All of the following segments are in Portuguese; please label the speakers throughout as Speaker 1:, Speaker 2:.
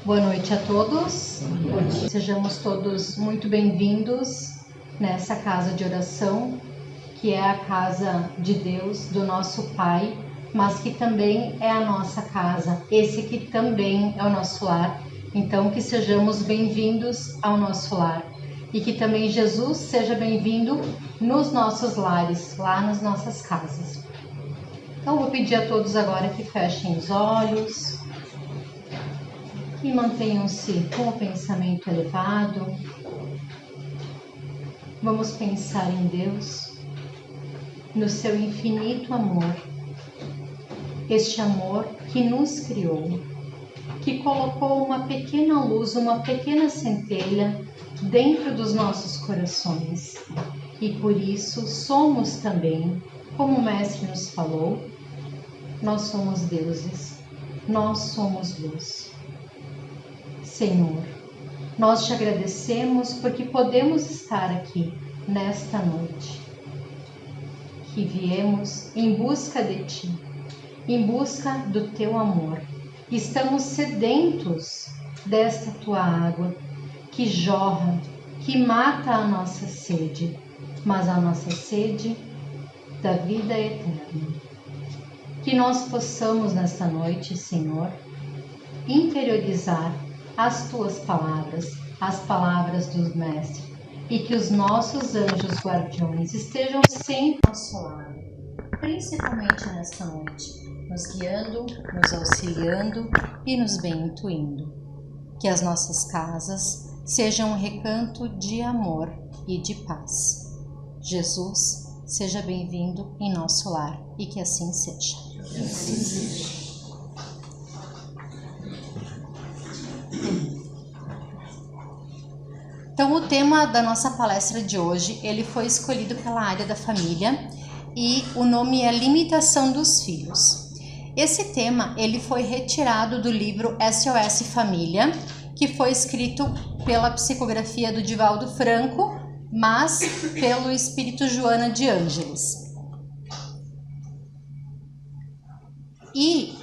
Speaker 1: Boa noite a todos. Sejamos todos muito bem-vindos nessa casa de oração, que é a casa de Deus, do nosso Pai, mas que também é a nossa casa, esse que também é o nosso lar. Então, que sejamos bem-vindos ao nosso lar e que também Jesus seja bem-vindo nos nossos lares, lá nas nossas casas. Então, vou pedir a todos agora que fechem os olhos e mantenham-se com o pensamento elevado. Vamos pensar em Deus, no seu infinito amor, este amor que nos criou, que colocou uma pequena luz, uma pequena centelha dentro dos nossos corações. E por isso somos também, como o Mestre nos falou, nós somos deuses, nós somos luz. Senhor, nós te agradecemos porque podemos estar aqui nesta noite, que viemos em busca de Ti, em busca do Teu amor. Estamos sedentos desta Tua água que jorra, que mata a nossa sede, mas a nossa sede da vida eterna. Que nós possamos nesta noite, Senhor, interiorizar as Tuas palavras, as palavras do Mestre, e que os nossos anjos guardiões estejam sempre ao nosso lado, principalmente nesta noite, nos guiando, nos auxiliando e nos bem intuindo. Que as nossas casas sejam um recanto de amor e de paz. Jesus, seja bem-vindo em nosso lar e que assim seja. Então, o tema da nossa palestra de hoje, ele foi escolhido pela área da família e o nome é Limitação dos Filhos. Esse tema, ele foi retirado do livro SOS Família, que foi escrito pela psicografia do Divaldo Franco, mas pelo espírito Joana de Ângeles. E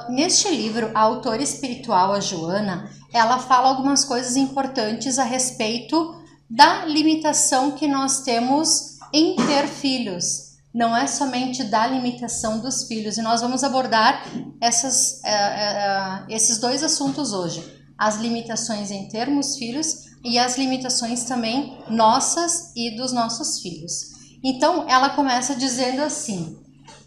Speaker 1: neste livro, a autora espiritual, a Joana, ela fala algumas coisas importantes a respeito da limitação que nós temos em ter filhos. Não é somente da limitação dos filhos. E nós vamos abordar esses dois assuntos hoje. As limitações em termos filhos e as limitações também nossas e dos nossos filhos. Então, ela começa dizendo assim,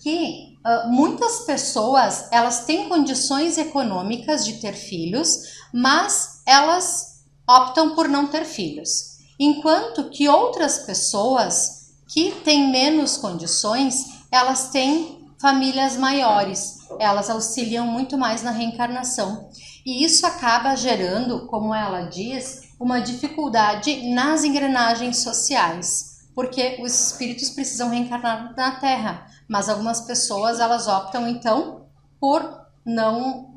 Speaker 1: que muitas pessoas, elas têm condições econômicas de ter filhos, mas elas optam por não ter filhos. Enquanto que outras pessoas que têm menos condições, elas têm famílias maiores, elas auxiliam muito mais na reencarnação. E isso acaba gerando, como ela diz, uma dificuldade nas engrenagens sociais, porque os espíritos precisam reencarnar na Terra, mas algumas pessoas elas optam então por não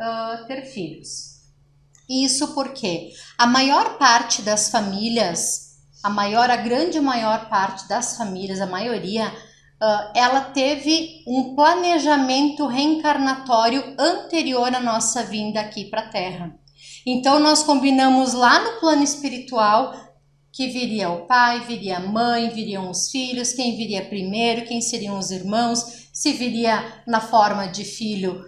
Speaker 1: ter filhos. Isso porque a maior parte das famílias, a grande maior parte das famílias, a maioria, ela teve um planejamento reencarnatório anterior à nossa vinda aqui para a Terra. Então nós combinamos lá no plano espiritual que viria o pai, viria a mãe, viriam os filhos, quem viria primeiro, quem seriam os irmãos, se viria na forma de filho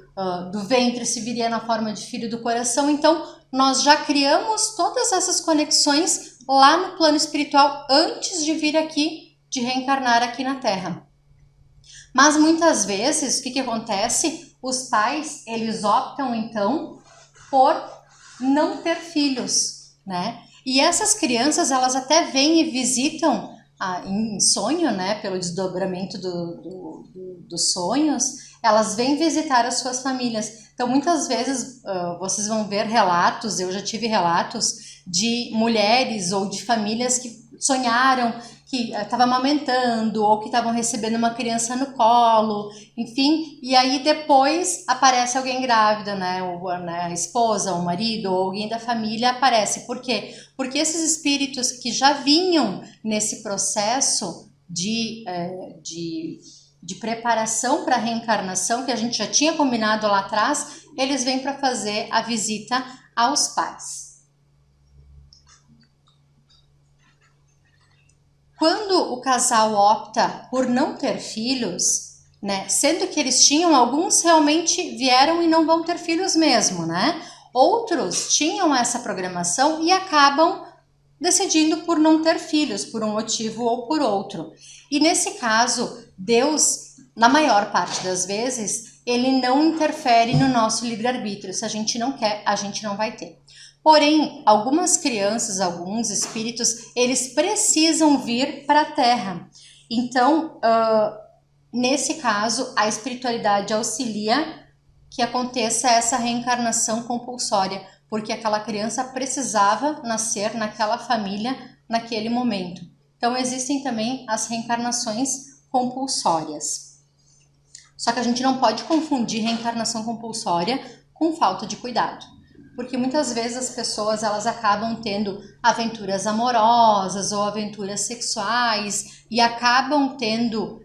Speaker 1: do ventre, se viria na forma de filho do coração. Então nós já criamos todas essas conexões lá no plano espiritual antes de vir aqui, de reencarnar aqui na Terra. Mas muitas vezes, o que acontece? Os pais, eles optam então por não ter filhos, né? E essas crianças, elas até vêm e visitam em sonho, né? Pelo desdobramento dos sonhos, elas vêm visitar as suas famílias. Então, muitas vezes, vocês vão ver relatos, eu já tive relatos de mulheres ou de famílias que sonharam que estavam amamentando ou que estavam recebendo uma criança no colo, enfim, e aí depois aparece alguém grávida, né, a esposa, o marido ou alguém da família aparece. Por quê? Porque esses espíritos que já vinham nesse processo de preparação para a reencarnação, que a gente já tinha combinado lá atrás, eles vêm para fazer a visita aos pais. Quando o casal opta por não ter filhos, né, sendo que eles tinham, alguns realmente vieram e não vão ter filhos mesmo, né? Outros tinham essa programação e acabam decidindo por não ter filhos, por um motivo ou por outro. E nesse caso, Deus, na maior parte das vezes, ele não interfere no nosso livre-arbítrio. Se a gente não quer, a gente não vai ter. Porém, algumas crianças, alguns espíritos, eles precisam vir para a Terra. Então, nesse caso, a espiritualidade auxilia que aconteça essa reencarnação compulsória, porque aquela criança precisava nascer naquela família naquele momento. Então, existem também as reencarnações compulsórias. Só que a gente não pode confundir reencarnação compulsória com falta de cuidado. Porque muitas vezes as pessoas elas acabam tendo aventuras amorosas ou aventuras sexuais e acabam tendo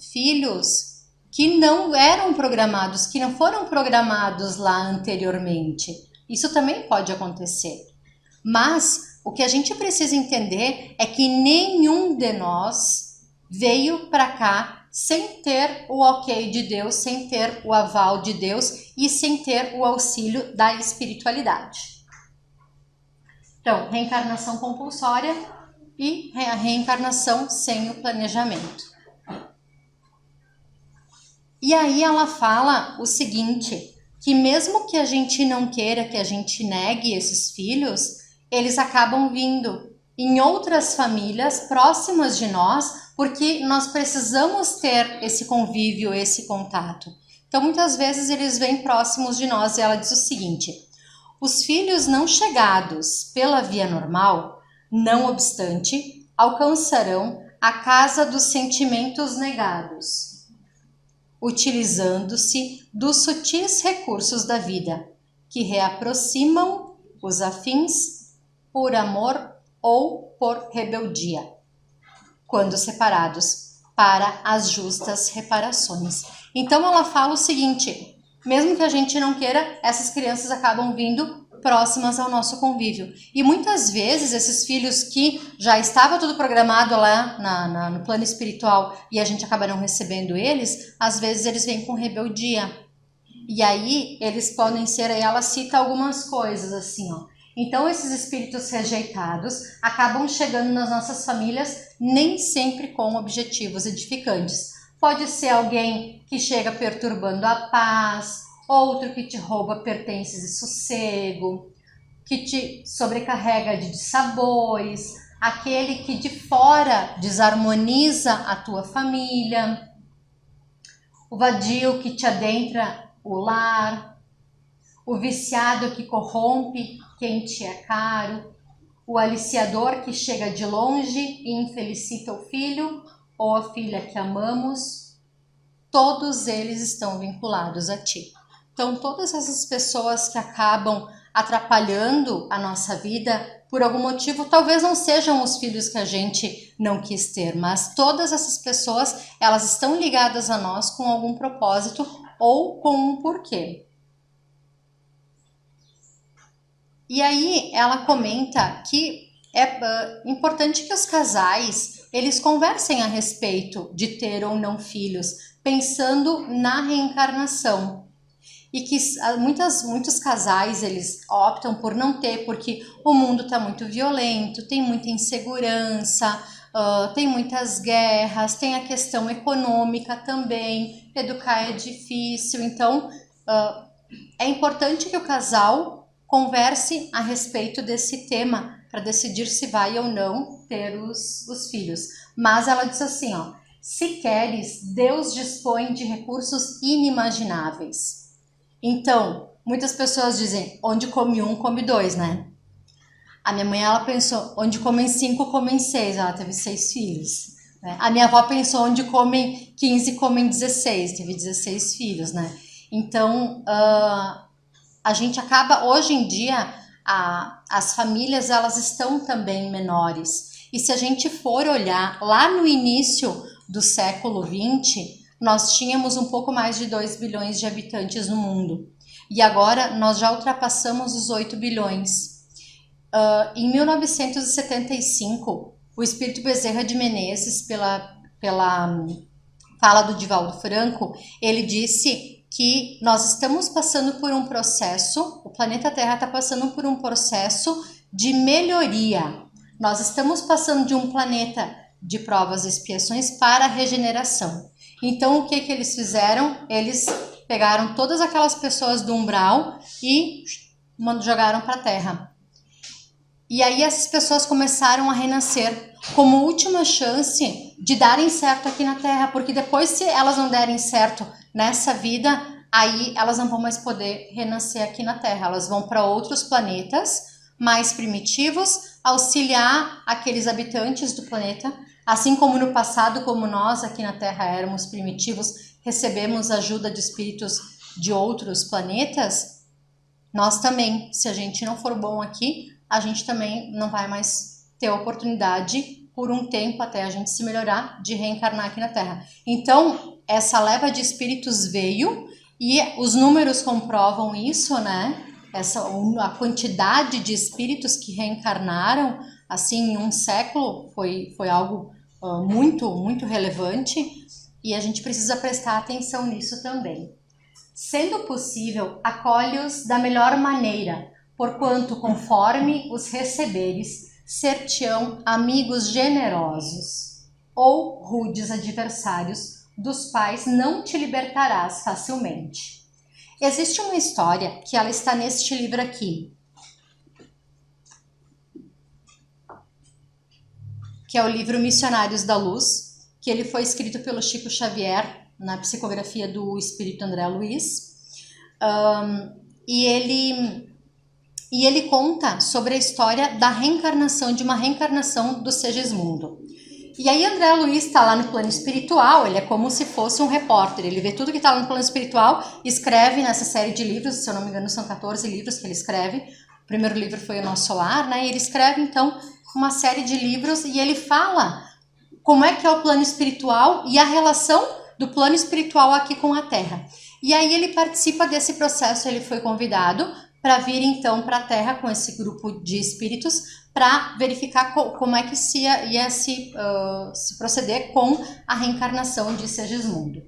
Speaker 1: filhos que não eram programados, que não foram programados lá anteriormente. Isso também pode acontecer. Mas o que a gente precisa entender é que nenhum de nós veio para cá sem ter o ok de Deus, sem ter o aval de Deus e sem ter o auxílio da espiritualidade. Então, reencarnação compulsória e a reencarnação sem o planejamento. E aí ela fala o seguinte, que mesmo que a gente não queira, que a gente negue esses filhos, eles acabam vindo em outras famílias próximas de nós, porque nós precisamos ter esse convívio, esse contato. Então, muitas vezes eles vêm próximos de nós e ela diz o seguinte, os filhos não chegados pela via normal, não obstante, alcançarão a casa dos sentimentos negados, utilizando-se dos sutis recursos da vida, que reaproximam os afins por amor ou por rebeldia, quando separados para as justas reparações. Então ela fala o seguinte, mesmo que a gente não queira, essas crianças acabam vindo próximas ao nosso convívio. E muitas vezes esses filhos que já estava tudo programado lá no plano espiritual e a gente acaba não recebendo eles, às vezes eles vêm com rebeldia. E aí eles podem ser, aí ela cita algumas coisas assim, ó. Então esses espíritos rejeitados acabam chegando nas nossas famílias nem sempre com objetivos edificantes. Pode ser alguém que chega perturbando a paz, outro que te rouba pertences e sossego, que te sobrecarrega de dissabores, aquele que de fora desarmoniza a tua família, o vadio que te adentra o lar, o viciado que corrompe quem te é caro, o aliciador que chega de longe e infelicita o filho ou a filha que amamos, todos eles estão vinculados a ti. Então, todas essas pessoas que acabam atrapalhando a nossa vida, por algum motivo, talvez não sejam os filhos que a gente não quis ter, mas todas essas pessoas, elas estão ligadas a nós com algum propósito ou com um porquê. E aí ela comenta que é importante que os casais, eles conversem a respeito de ter ou não filhos, pensando na reencarnação. E que muitos casais, eles optam por não ter, porque o mundo está muito violento, tem muita insegurança, tem muitas guerras, tem a questão econômica também, educar é difícil. Então, é importante que o casal converse a respeito desse tema para decidir se vai ou não ter os filhos. Mas ela diz assim, ó, se queres, Deus dispõe de recursos inimagináveis. Então, muitas pessoas dizem, onde come um, come dois, né? A minha mãe, ela pensou, onde comem 5, comem 6, ela teve 6 filhos. Né? A minha avó pensou, onde comem 15, comem 16, teve 16 filhos, né? Então, a gente acaba, hoje em dia, as famílias, elas estão também menores. E se a gente for olhar lá no início do século XX, nós tínhamos um pouco mais de 2 bilhões de habitantes no mundo. e agora nós já ultrapassamos os 8 bilhões. Em 1975, o espírito Bezerra de Menezes, pela fala do Divaldo Franco, ele disse que nós estamos passando por um processo, o planeta Terra está passando por um processo de melhoria. Nós estamos passando de um planeta de provas e expiações para a regeneração. Então, o que eles fizeram? Eles pegaram todas aquelas pessoas do umbral e jogaram para a Terra. E aí essas pessoas começaram a renascer como última chance de darem certo aqui na Terra, porque depois, se elas não derem certo nessa vida, aí elas não vão mais poder renascer aqui na Terra. Elas vão para outros planetas mais primitivos, auxiliar aqueles habitantes do planeta, assim como no passado, como nós aqui na Terra éramos primitivos, recebemos ajuda de espíritos de outros planetas, nós também, se a gente não for bom aqui, a gente também não vai mais ter a oportunidade, por um tempo até a gente se melhorar, de reencarnar aqui na Terra. Então, essa leva de espíritos veio e os números comprovam isso, né? A quantidade de espíritos que reencarnaram, assim, em um século, foi algo muito, muito relevante, e a gente precisa prestar atenção nisso também. Sendo possível, acolhe-os da melhor maneira, porquanto, conforme os receberes, ser-te-ão amigos generosos, ou rudes adversários, dos quais não te libertarás facilmente. Existe uma história que ela está neste livro aqui, que é o livro Missionários da Luz, que ele foi escrito pelo Chico Xavier, na psicografia do Espírito André Luiz, e ele conta sobre a história da reencarnação, de uma reencarnação do Segismundo. E aí André Luiz está lá no plano espiritual, ele é como se fosse um repórter, ele vê tudo que está lá no plano espiritual, escreve nessa série de livros, se eu não me engano são 14 livros que ele escreve, o primeiro livro foi O Nosso Lar, né? E ele escreve então uma série de livros e ele fala como é que é o plano espiritual e a relação do plano espiritual aqui com a Terra. E aí ele participa desse processo, ele foi convidado para vir então para a Terra com esse grupo de espíritos para verificar como é que ia se proceder com a reencarnação de Segismundo.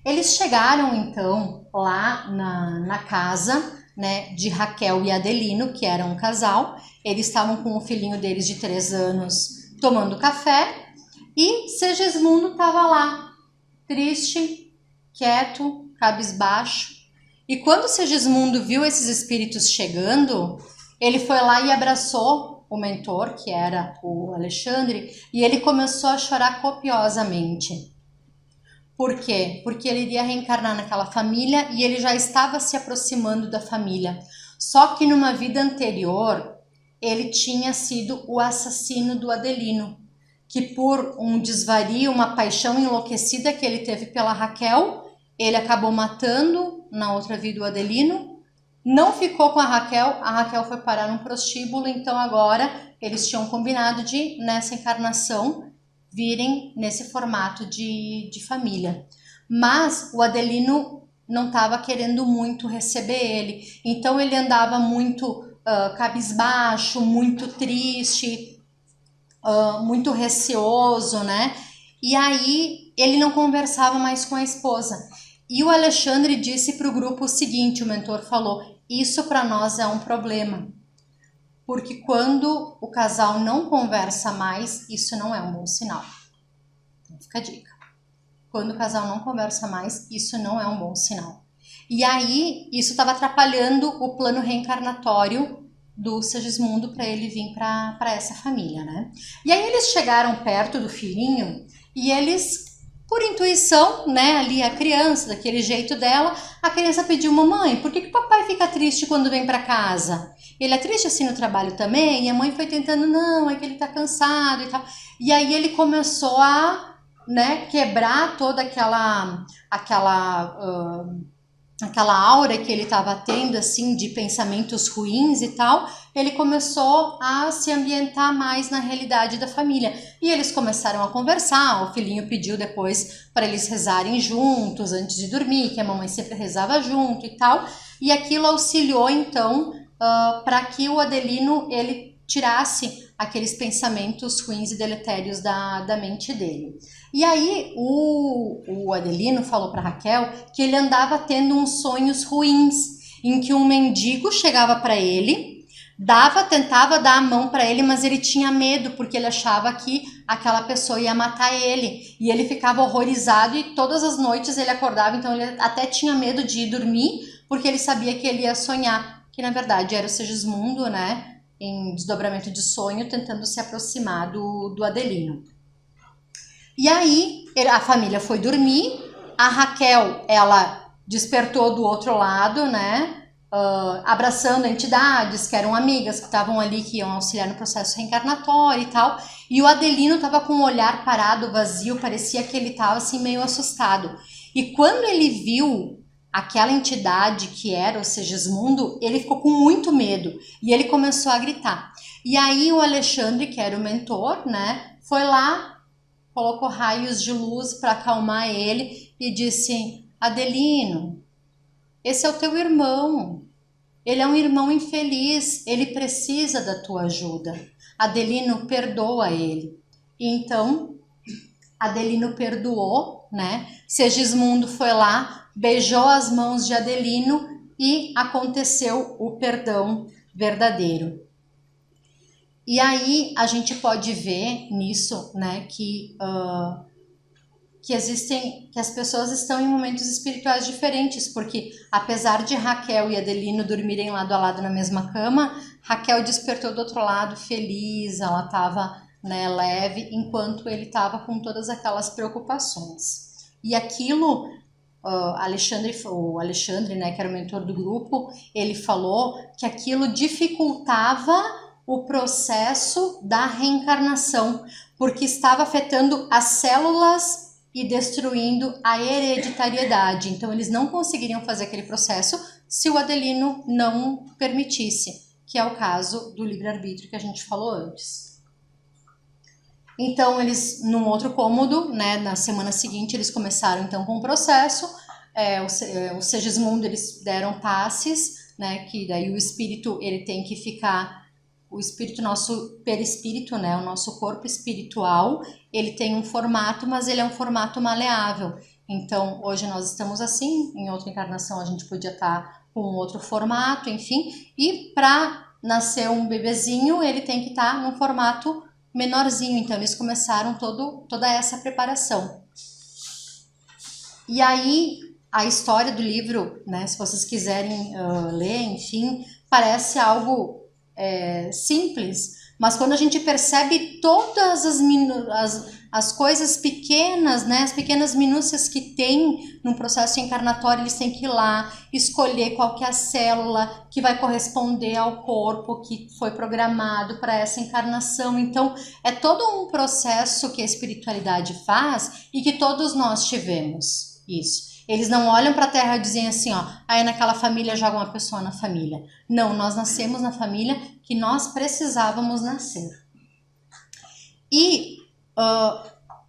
Speaker 1: Eles chegaram então lá na casa, né, de Raquel e Adelino, que eram um casal. Eles estavam com o filhinho deles de 3 anos tomando café e Segismundo estava lá, triste, quieto, cabisbaixo. E quando Segismundo viu esses espíritos chegando, ele foi lá e abraçou o mentor, que era o Alexandre, e ele começou a chorar copiosamente. Por quê? Porque ele iria reencarnar naquela família e ele já estava se aproximando da família. Só que numa vida anterior, ele tinha sido o assassino do Adelino, que por um desvario, uma paixão enlouquecida que ele teve pela Raquel, ele acabou matando na outra vida o Adelino, não ficou com a Raquel foi parar num prostíbulo, então agora eles tinham combinado de, nessa encarnação, virem nesse formato de família. Mas o Adelino não estava querendo muito receber ele, então ele andava muito cabisbaixo, muito triste, muito receoso, né? E aí ele não conversava mais com a esposa. E o Alexandre disse para o grupo o seguinte, o mentor falou, isso para nós é um problema, porque quando o casal não conversa mais, isso não é um bom sinal. Então fica a dica. Quando o casal não conversa mais, isso não é um bom sinal. E aí, isso estava atrapalhando o plano reencarnatório do Segismundo para ele vir para essa família, né? E aí eles chegaram perto do filhinho e eles, por intuição, né, ali a criança, daquele jeito dela, a criança pediu, mamãe, por que o papai fica triste quando vem para casa? Ele é triste assim no trabalho também? E a mãe foi tentando, não, é que ele tá cansado e tal. E aí ele começou a, né, quebrar toda aquela aquela aura que ele estava tendo, assim, de pensamentos ruins e tal, ele começou a se ambientar mais na realidade da família. E eles começaram a conversar, o filhinho pediu depois para eles rezarem juntos antes de dormir, que a mamãe sempre rezava junto e tal, e aquilo auxiliou, então, para que o Adelino, ele tirasse aqueles pensamentos ruins e deletérios da mente dele. E aí o Adelino falou para Raquel que ele andava tendo uns sonhos ruins, em que um mendigo chegava para ele, tentava dar a mão para ele, mas ele tinha medo porque ele achava que aquela pessoa ia matar ele, e ele ficava horrorizado e todas as noites ele acordava, então ele até tinha medo de ir dormir porque ele sabia que ele ia sonhar, que na verdade era o Segismundo, né? Em desdobramento de sonho, tentando se aproximar do Adelino. E aí a família foi dormir, a Raquel, ela despertou do outro lado, né? Abraçando entidades que eram amigas, que estavam ali, que iam auxiliar no processo reencarnatório e tal. E o Adelino estava com um olhar parado, vazio, parecia que ele estava assim meio assustado. E quando ele viu aquela entidade que era o Segismundo, ele ficou com muito medo e ele começou a gritar. E aí o Alexandre, que era o mentor, né, foi lá, colocou raios de luz para acalmar ele e disse: Adelino, esse é o teu irmão. Ele é um irmão infeliz, ele precisa da tua ajuda. Adelino, perdoa ele. E então, Adelino perdoou, né? Segismundo foi lá, beijou as mãos de Adelino e aconteceu o perdão verdadeiro. E aí a gente pode ver nisso, né, que as pessoas estão em momentos espirituais diferentes, porque apesar de Raquel e Adelino dormirem lado a lado na mesma cama, Raquel despertou do outro lado feliz, ela estava, né, leve, enquanto ele estava com todas aquelas preocupações. E aquilo, o Alexandre, né, que era o mentor do grupo, ele falou que aquilo dificultava o processo da reencarnação, porque estava afetando as células e destruindo a hereditariedade. Então eles não conseguiriam fazer aquele processo se o Adelino não permitisse, que é o caso do livre-arbítrio que a gente falou antes. Então eles, num outro cômodo, né, na semana seguinte, eles começaram então com o processo, o Segismundo, eles deram passes, né, que daí o espírito, ele tem que ficar, o espírito, nosso perispírito, né, o nosso corpo espiritual, ele tem um formato, mas ele é um formato maleável. Então, hoje nós estamos assim, em outra encarnação a gente podia estar com outro formato, enfim, e para nascer um bebezinho, ele tem que estar num formato menorzinho, então eles começaram toda essa preparação. E aí, a história do livro, né, se vocês quiserem ler, enfim, parece algo simples, mas quando a gente percebe todas as coisas pequenas, né, as pequenas minúcias que tem no processo encarnatório, eles têm que ir lá, escolher qual que é a célula que vai corresponder ao corpo que foi programado para essa encarnação. Então, é todo um processo que a espiritualidade faz e que todos nós tivemos isso. Eles não olham para a Terra e dizem assim, ó, aí naquela família joga uma pessoa na família. Não, nós nascemos na família que nós precisávamos nascer. E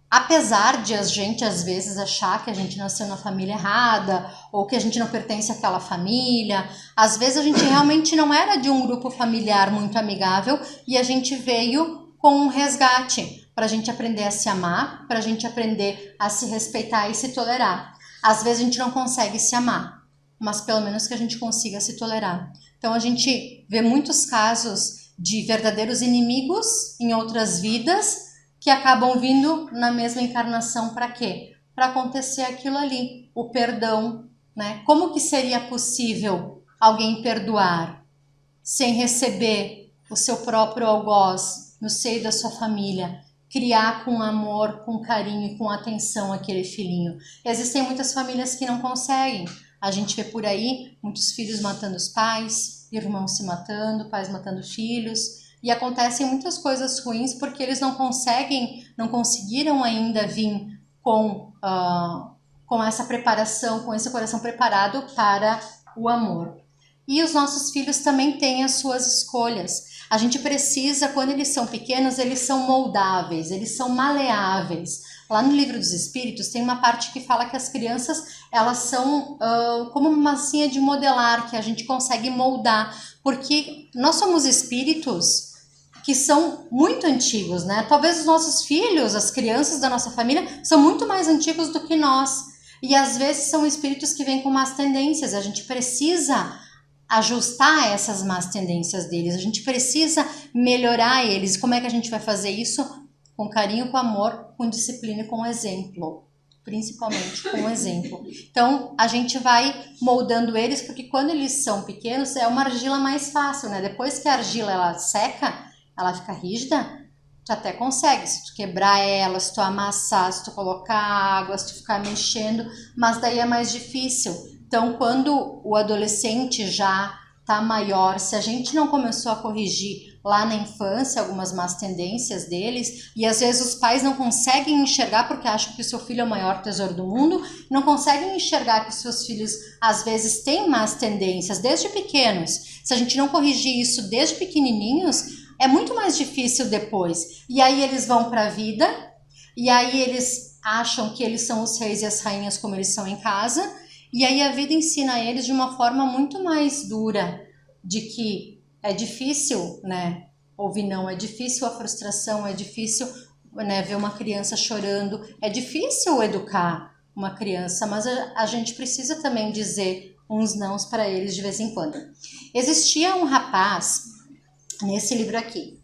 Speaker 1: apesar de a gente às vezes achar que a gente nasceu na família errada ou que a gente não pertence àquela família, às vezes a gente realmente não era de um grupo familiar muito amigável e a gente veio com um resgate para a gente aprender a se amar, para a gente aprender a se respeitar e se tolerar. Às vezes a gente não consegue se amar, mas pelo menos que a gente consiga se tolerar. Então a gente vê muitos casos de verdadeiros inimigos em outras vidas que acabam vindo na mesma encarnação para quê? Para acontecer aquilo ali, o perdão, né? Como que seria possível alguém perdoar sem receber o seu próprio algoz no seio da sua família? Criar com amor, com carinho e com atenção aquele filhinho. Existem muitas famílias que não conseguem. A gente vê por aí muitos filhos matando os pais, irmãos se matando, pais matando filhos. E acontecem muitas coisas ruins porque eles não conseguiram ainda vir com com essa preparação, com esse coração preparado para o amor. E os nossos filhos também têm as suas escolhas. A gente precisa, quando eles são pequenos, eles são moldáveis, eles são maleáveis. Lá no Livro dos Espíritos tem uma parte que fala que as crianças, elas são como uma massinha de modelar, que a gente consegue moldar, porque nós somos espíritos que são muito antigos, né? Talvez os nossos filhos, as crianças da nossa família, são muito mais antigos do que nós. E às vezes são espíritos que vêm com más tendências. A gente precisa ajustar essas más tendências deles. A gente precisa melhorar eles. Como é que a gente vai fazer isso? Com carinho, com amor, com disciplina e com exemplo. Principalmente com exemplo. Então, a gente vai moldando eles, porque quando eles são pequenos, é uma argila mais fácil, né? Depois que a argila ela seca, ela fica rígida, tu até consegue, se tu quebrar ela, se tu amassar, se tu colocar água, se tu ficar mexendo, mas daí é mais difícil. Então, quando o adolescente já tá maior, se a gente não começou a corrigir lá na infância algumas más tendências deles, e às vezes os pais não conseguem enxergar porque acham que o seu filho é o maior tesouro do mundo, não conseguem enxergar que os seus filhos às vezes têm más tendências desde pequenos. Se a gente não corrigir isso desde pequenininhos, é muito mais difícil depois. E aí eles vão para a vida, e aí eles acham que eles são os reis e as rainhas como eles são em casa, e aí a vida ensina eles de uma forma muito mais dura, de que é difícil, né, ouvir não, é difícil a frustração, é difícil, né, ver uma criança chorando, é difícil educar uma criança, mas a gente precisa também dizer uns nãos para eles de vez em quando. Existia um rapaz nesse livro aqui,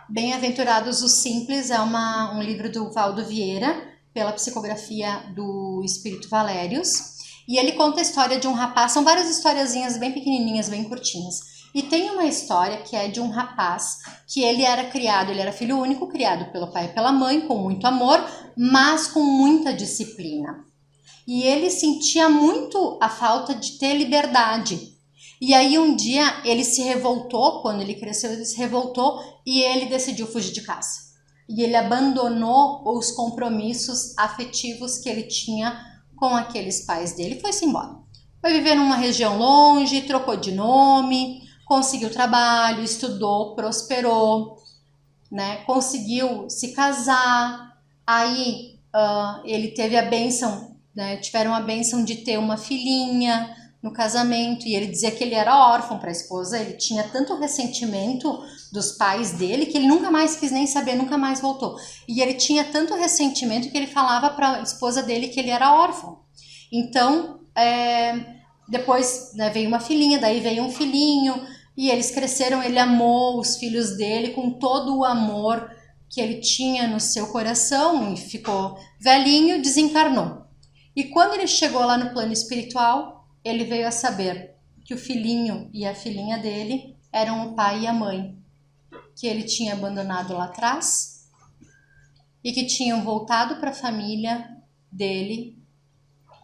Speaker 1: Bem-aventurados os Simples, é um livro do Valdo Vieira, pela psicografia do Espírito Valérios, e ele conta a história de um rapaz, são várias historiazinhas bem pequenininhas, bem curtinhas, e tem uma história que é de um rapaz que ele era filho único, criado pelo pai e pela mãe, com muito amor, mas com muita disciplina, e ele sentia muito a falta de ter liberdade. E aí um dia ele se revoltou, quando ele cresceu ele se revoltou e ele decidiu fugir de casa. E ele abandonou os compromissos afetivos que ele tinha com aqueles pais dele e foi-se embora. Foi viver numa região longe, trocou de nome, conseguiu trabalho, estudou, prosperou, né? Conseguiu se casar. Aí ele teve a bênção, né? Tiveram a bênção de ter uma filhinha no casamento, e ele dizia que ele era órfão para a esposa, ele tinha tanto ressentimento dos pais dele que ele nunca mais quis nem saber, nunca mais voltou. E ele tinha tanto ressentimento que ele falava para a esposa dele que ele era órfão. Então, depois, né, veio uma filhinha, daí veio um filhinho, e eles cresceram, ele amou os filhos dele com todo o amor que ele tinha no seu coração, e ficou velhinho, desencarnou. E quando ele chegou lá no plano espiritual, ele veio a saber que o filhinho e a filhinha dele eram o pai e a mãe, que ele tinha abandonado lá atrás e que tinham voltado para a família dele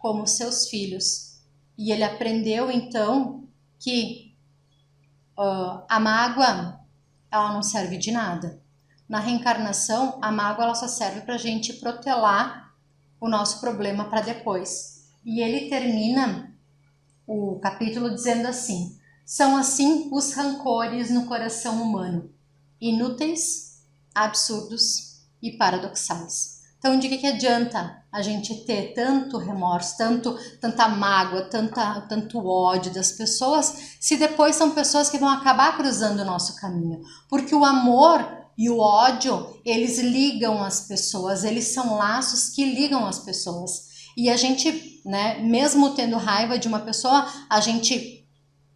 Speaker 1: como seus filhos. E ele aprendeu então que a mágoa ela não serve de nada. Na reencarnação, a mágoa ela só serve para a gente protelar o nosso problema para depois. E ele termina o capítulo dizendo assim: são assim os rancores no coração humano, inúteis, absurdos e paradoxais. Então, de que adianta a gente ter tanto remorso, tanta mágoa, tanto ódio das pessoas, se depois são pessoas que vão acabar cruzando o nosso caminho? Porque o amor e o ódio, eles ligam as pessoas, eles são laços que ligam as pessoas. E a gente, né, mesmo tendo raiva de uma pessoa, a gente,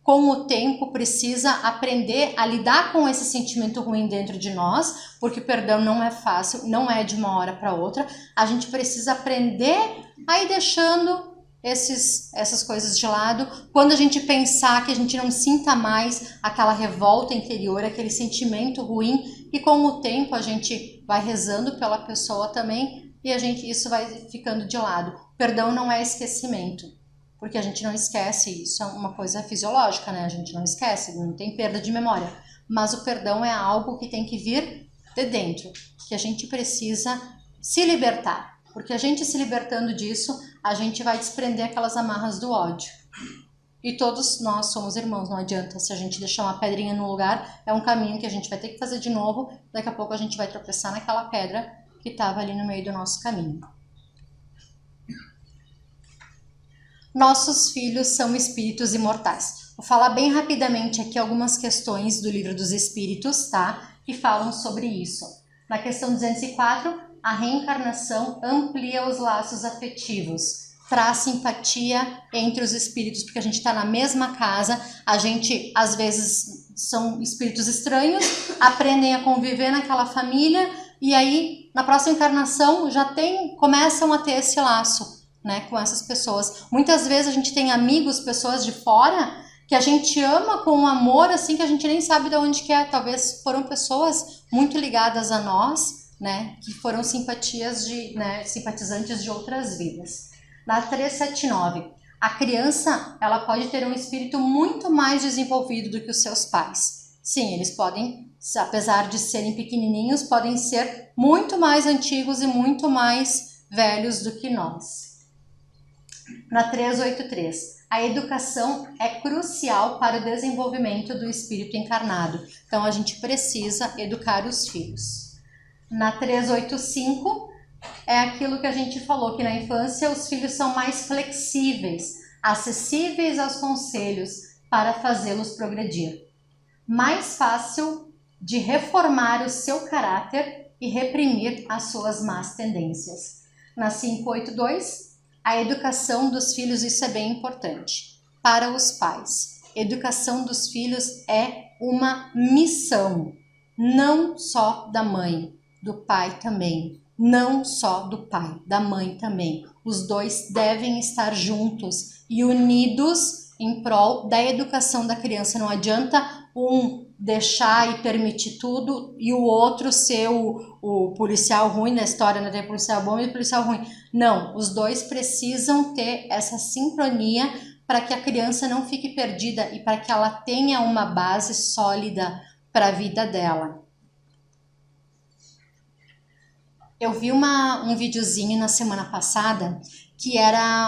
Speaker 1: com o tempo, precisa aprender a lidar com esse sentimento ruim dentro de nós, porque o perdão não é fácil, não é de uma hora para outra. A gente precisa aprender a ir deixando essas coisas de lado. Quando a gente pensar que a gente não sinta mais aquela revolta interior, aquele sentimento ruim, e com o tempo a gente vai rezando pela pessoa também, e isso vai ficando de lado. Perdão não é esquecimento, porque a gente não esquece, isso é uma coisa fisiológica, né? A gente não esquece, não tem perda de memória. Mas o perdão é algo que tem que vir de dentro, que a gente precisa se libertar. Porque a gente se libertando disso, a gente vai desprender aquelas amarras do ódio. E todos nós somos irmãos, não adianta. Se a gente deixar uma pedrinha no lugar, é um caminho que a gente vai ter que fazer de novo. Daqui a pouco a gente vai tropeçar naquela pedra que estava ali no meio do nosso caminho. Nossos filhos são espíritos imortais. Vou falar bem rapidamente aqui algumas questões do Livro dos Espíritos, tá? Que falam sobre isso. Na questão 204, a reencarnação amplia os laços afetivos. Traz simpatia entre os espíritos, porque a gente está na mesma casa, a gente, às vezes, são espíritos estranhos, aprendem a conviver naquela família, e aí, na próxima encarnação, começam a ter esse laço, né, com essas pessoas. Muitas vezes a gente tem amigos, pessoas de fora, que a gente ama com um amor, assim, que a gente nem sabe de onde que é. Talvez foram pessoas muito ligadas a nós, né, que foram simpatizantes de outras vidas. Na 379, a criança, ela pode ter um espírito muito mais desenvolvido do que os seus pais. Sim, eles podem, apesar de serem pequenininhos, podem ser muito mais antigos e muito mais velhos do que nós. Na 383, a educação é crucial para o desenvolvimento do espírito encarnado. Então, a gente precisa educar os filhos. Na 385, é aquilo que a gente falou, que na infância os filhos são mais flexíveis, acessíveis aos conselhos para fazê-los progredir. Mais fácil de reformar o seu caráter e reprimir as suas más tendências. Na 582, a educação dos filhos, isso é bem importante. Para os pais, educação dos filhos é uma missão, não só da mãe, do pai também. Não só do pai, da mãe também. Os dois devem estar juntos e unidos em prol da educação da criança. Não adianta um deixar e permitir tudo e o outro ser o policial ruim na história, não tem policial bom e policial ruim. Não, os dois precisam ter essa sincronia para que a criança não fique perdida e para que ela tenha uma base sólida para a vida dela. Eu vi um videozinho na semana passada que era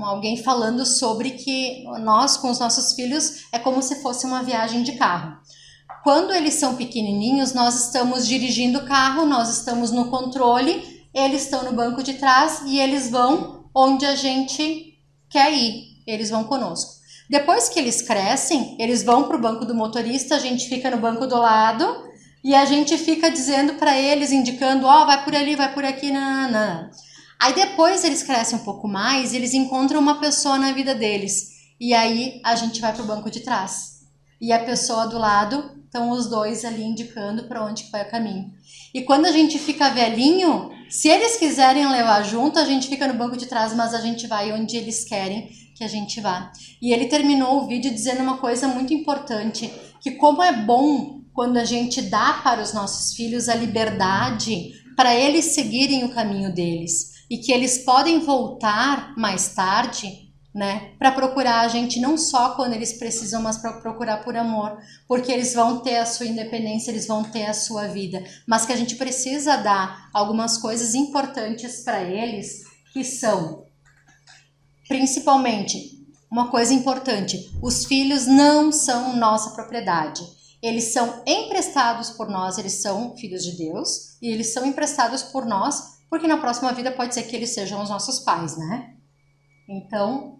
Speaker 1: alguém falando sobre que nós, com os nossos filhos, é como se fosse uma viagem de carro. Quando eles são pequenininhos, nós estamos dirigindo o carro, nós estamos no controle, eles estão no banco de trás e eles vão onde a gente quer ir, eles vão conosco. Depois que eles crescem, eles vão para o banco do motorista, a gente fica no banco do lado e a gente fica dizendo para eles, indicando, vai por ali, vai por aqui, não. Aí depois eles crescem um pouco mais, eles encontram uma pessoa na vida deles e aí a gente vai para o banco de trás. E a pessoa do lado, estão os dois ali indicando para onde que vai o caminho. E quando a gente fica velhinho, se eles quiserem levar junto, a gente fica no banco de trás, mas a gente vai onde eles querem que a gente vá. E ele terminou o vídeo dizendo uma coisa muito importante, que como é bom quando a gente dá para os nossos filhos a liberdade para eles seguirem o caminho deles e que eles podem voltar mais tarde, né, para procurar a gente não só quando eles precisam, mas para procurar por amor, porque eles vão ter a sua independência, eles vão ter a sua vida, mas que a gente precisa dar algumas coisas importantes para eles, que são, principalmente, uma coisa importante, os filhos não são nossa propriedade, eles são emprestados por nós, eles são filhos de Deus, e eles são emprestados por nós, porque na próxima vida pode ser que eles sejam os nossos pais, né? Então,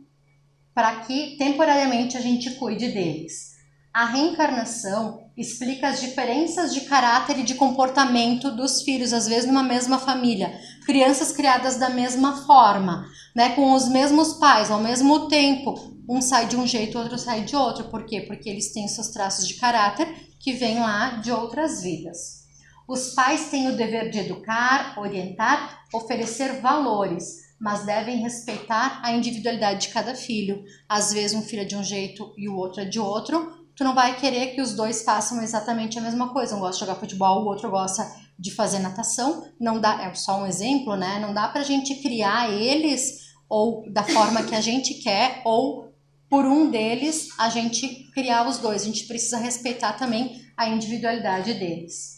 Speaker 1: para que temporariamente a gente cuide deles. A reencarnação explica as diferenças de caráter e de comportamento dos filhos, às vezes numa mesma família. Crianças criadas da mesma forma, né, com os mesmos pais, ao mesmo tempo. Um sai de um jeito, o outro sai de outro. Por quê? Porque eles têm seus traços de caráter que vêm lá de outras vidas. Os pais têm o dever de educar, orientar, oferecer valores, mas devem respeitar a individualidade de cada filho. Às vezes um filho é de um jeito e o outro é de outro. Tu não vai querer que os dois façam exatamente a mesma coisa. Um gosta de jogar futebol, o outro gosta de fazer natação. Não dá, é só um exemplo, né? Não dá pra gente criar eles ou da forma que a gente quer ou por um deles a gente criar os dois. A gente precisa respeitar também a individualidade deles.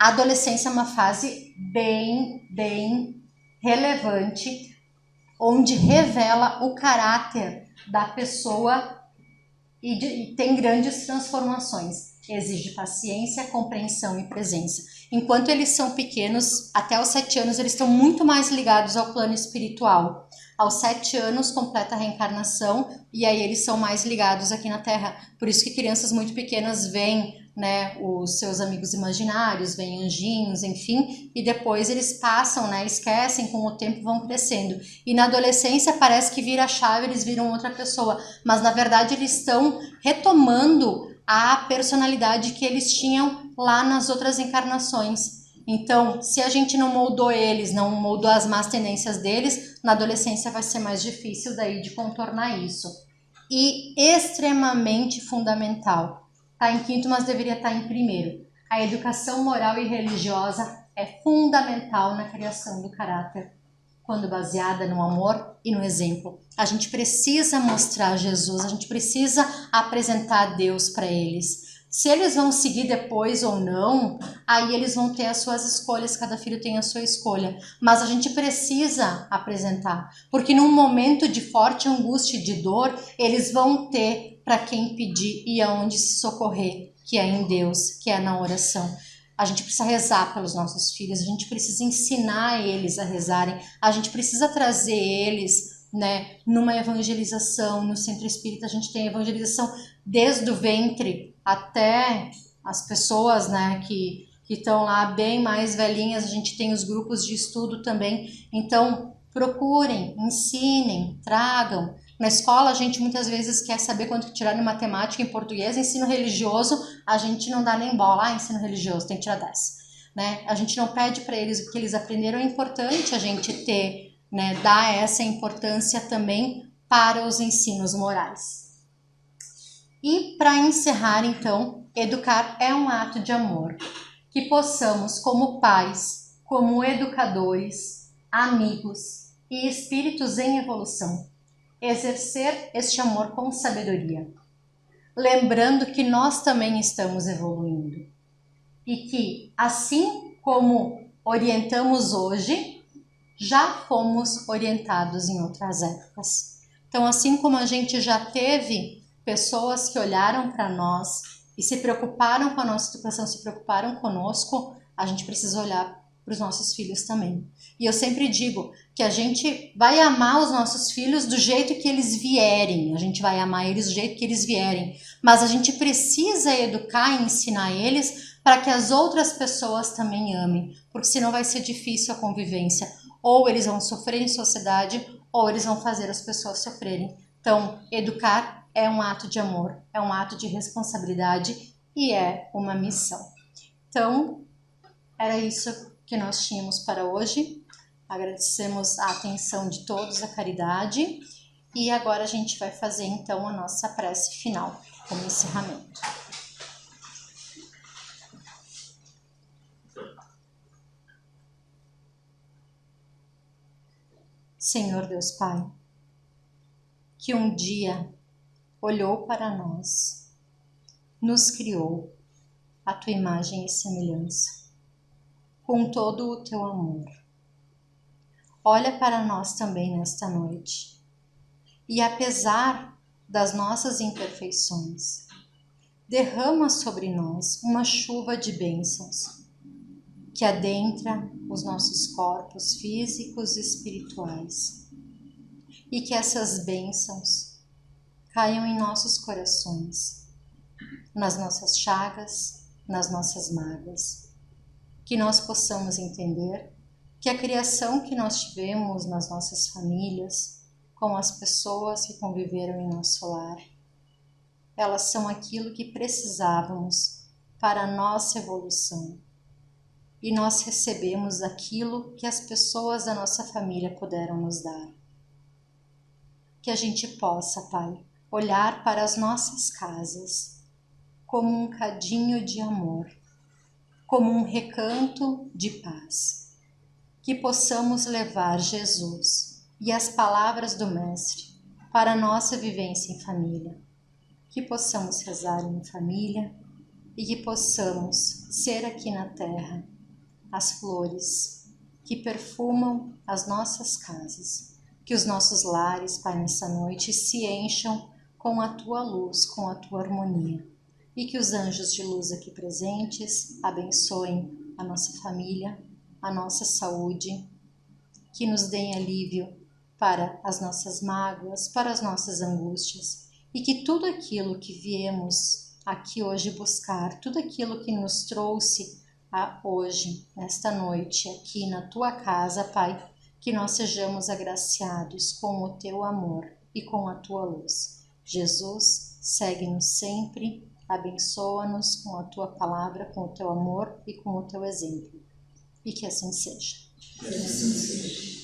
Speaker 1: A adolescência é uma fase bem relevante, onde revela o caráter da pessoa e tem grandes transformações. Exige paciência, compreensão e presença. Enquanto eles são pequenos, até os 7 anos, eles estão muito mais ligados ao plano espiritual. Aos 7 anos completa a reencarnação e aí eles são mais ligados aqui na Terra. Por isso que crianças muito pequenas veem, né, os seus amigos imaginários, veem anjinhos, enfim, e depois eles passam, né, esquecem, com o tempo vão crescendo. E na adolescência parece que vira a chave, eles viram outra pessoa, mas na verdade eles estão retomando a personalidade que eles tinham lá nas outras encarnações. Então, se a gente não moldou eles, não moldou as más tendências deles, na adolescência vai ser mais difícil daí de contornar isso. E extremamente fundamental. Está em quinto, mas deveria estar em primeiro. A educação moral e religiosa é fundamental na criação do caráter, quando baseada no amor e no exemplo. A gente precisa mostrar Jesus, a gente precisa apresentar Deus para eles. Se eles vão seguir depois ou não, aí eles vão ter as suas escolhas, cada filho tem a sua escolha. Mas a gente precisa apresentar, porque num momento de forte angústia e de dor, eles vão ter para quem pedir e aonde se socorrer, que é em Deus, que é na oração. A gente precisa rezar pelos nossos filhos, a gente precisa ensinar eles a rezarem, a gente precisa trazer eles, né, numa evangelização. No centro espírita a gente tem evangelização desde o ventre até as pessoas, né, que estão lá bem mais velhinhas. A gente tem os grupos de estudo também. Então procurem, ensinem, tragam. Na escola a gente muitas vezes quer saber quanto que tirar em matemática, em português. Ensino religioso a gente não dá nem bola. Ensino religioso tem que tirar 10, né? A gente não pede para eles o que eles aprenderam. É importante a gente ter, né, dar essa importância também para os ensinos morais. E para encerrar, então, educar é um ato de amor. Que possamos, como pais, como educadores, amigos e espíritos em evolução, exercer este amor com sabedoria, lembrando que nós também estamos evoluindo e que, assim como orientamos hoje, já fomos orientados em outras épocas. Então, assim como a gente já teve pessoas que olharam para nós e se preocuparam com a nossa educação, se preocuparam conosco, a gente precisa olhar para os nossos filhos também. E eu sempre digo que a gente vai amar os nossos filhos do jeito que eles vierem, a gente vai amar eles do jeito que eles vierem, mas a gente precisa educar e ensinar eles para que as outras pessoas também amem, porque senão vai ser difícil a convivência. Ou eles vão sofrer em sociedade, ou eles vão fazer as pessoas sofrerem. Então, educar é um ato de amor, é um ato de responsabilidade e é uma missão. Então, era isso que nós tínhamos para hoje. Agradecemos a atenção de todos, a caridade, e agora a gente vai fazer então a nossa prece final, como encerramento. Senhor Deus Pai, que um dia olhou para nós, nos criou a tua imagem e semelhança, com todo o teu amor. Olha para nós também nesta noite e, apesar das nossas imperfeições, derrama sobre nós uma chuva de bênçãos que adentra os nossos corpos físicos e espirituais, e que essas bênçãos caiam em nossos corações, nas nossas chagas, nas nossas mágoas, que nós possamos entender que a criação que nós tivemos nas nossas famílias, com as pessoas que conviveram em nosso lar, elas são aquilo que precisávamos para a nossa evolução. E nós recebemos aquilo que as pessoas da nossa família puderam nos dar. Que a gente possa, Pai, olhar para as nossas casas como um cadinho de amor, como um recanto de paz. Que possamos levar Jesus e as palavras do Mestre para a nossa vivência em família. Que possamos rezar em família e que possamos ser aqui na Terra as flores que perfumam as nossas casas. Que os nossos lares, Pai, nessa noite se encham com a Tua luz, com a Tua harmonia. E que os anjos de luz aqui presentes abençoem a nossa família, a nossa saúde, que nos deem alívio para as nossas mágoas, para as nossas angústias, e que tudo aquilo que viemos aqui hoje buscar, tudo aquilo que nos trouxe a hoje, nesta noite, aqui na Tua casa, Pai, que nós sejamos agraciados com o Teu amor e com a Tua luz. Jesus, segue-nos sempre, abençoa-nos com a Tua palavra, com o Teu amor e com o Teu exemplo. E que assim seja.
Speaker 2: Que assim seja.